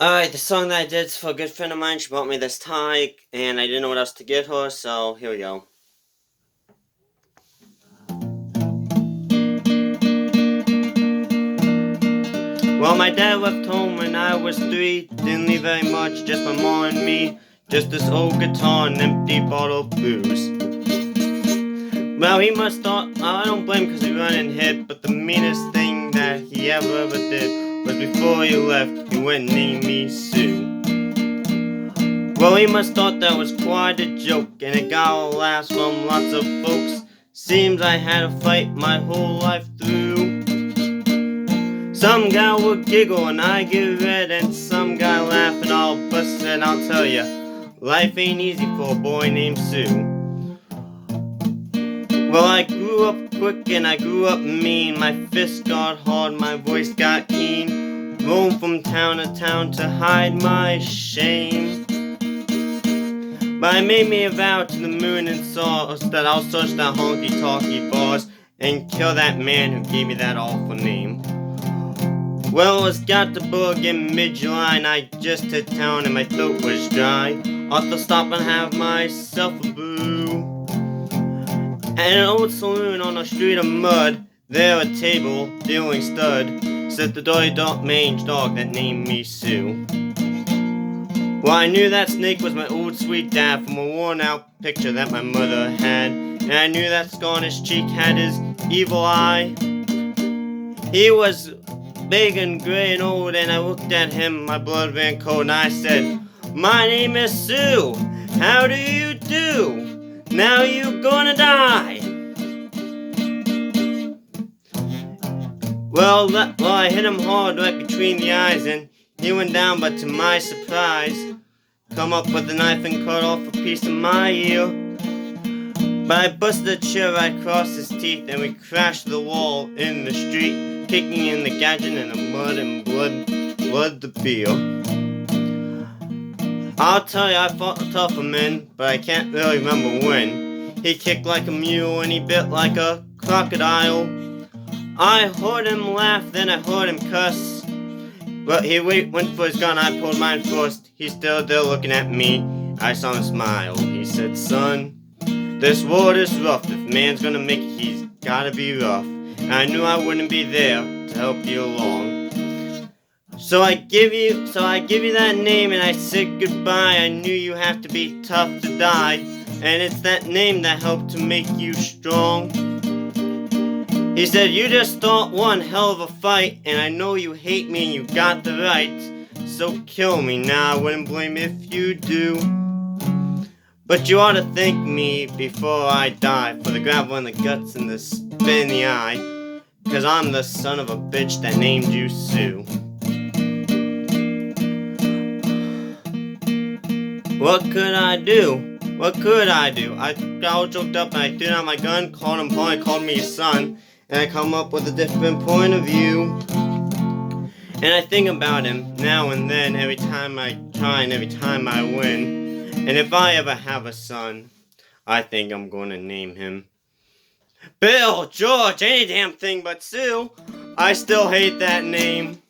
Alright, the song that I did is for a good friend of mine. She bought me this tie, and I didn't know what else to get her, so here we go. Well, my dad left home when I was 3. Didn't leave very much, just my mom and me. Just this old guitar and empty bottle of booze. Well, he must thought, I don't blame him because he ran and hid, but the meanest thing that he ever did was before he left, he went and named me Sue. Well, he must thought that was quite a joke, and it got a laugh from lots of folks. Seems I had to fight my whole life through. Some guy would giggle and I get red, and some guy laugh and all bust, and I'll tell ya, life ain't easy for a boy named Sue. Well, I grew up quick and I grew up mean. My fists got hard, my voice got keen. Roamed from town to town to hide my shame. But I made me a vow to the moon and stars that I'll search the honky-tonky bars and kill that man who gave me that awful name. Well, it was Gothenburg in mid-July, and I just hit town and my throat was dry. Ought to stop and have myself a brew. At an old saloon on a street of mud, there a table, dealing stud, sat the dirty dark mange dog that named me Sue. Well, I knew that snake was my old sweet dad from a worn out picture that my mother had, and I knew that scar on his cheek had his evil eye. He was big and gray and old, and I looked at him, my blood ran cold, and I said, "My name is Sue, how do you do? Now you gonna die." Well, I hit him hard right between the eyes, and he went down, but to my surprise, come up with a knife and cut off a piece of my ear. But I busted a chair right across his teeth, and we crashed the wall in the street, kicking in the gadget and the mud and blood the beer. I'll tell you, I fought a tougher man, but I can't really remember when. He kicked like a mule and he bit like a crocodile. I heard him laugh, then I heard him cuss. But he went for his gun, I pulled mine first. He's still there looking at me. I saw him smile. He said, "Son, this world is rough. If man's gonna make it, he's gotta be rough." And I knew I wouldn't be there to help you along. So I give you that name and I said goodbye. I knew you have to be tough to die, and it's that name that helped to make you strong. He said, "You just fought one hell of a fight, and I know you hate me and you got the right. So kill me now, I wouldn't blame if you do. But you ought to thank me before I die for the gravel in the guts and the spit in the eye, 'cause I'm the son of a bitch that named you Sue." What could I do? What could I do? I got all choked up and I threw down my gun, called him Paul, and called me his son, and I come up with a different point of view. And I think about him now and then, every time I try and every time I win. And if I ever have a son, I think I'm gonna name him Bill, George, any damn thing but Sue. I still hate that name.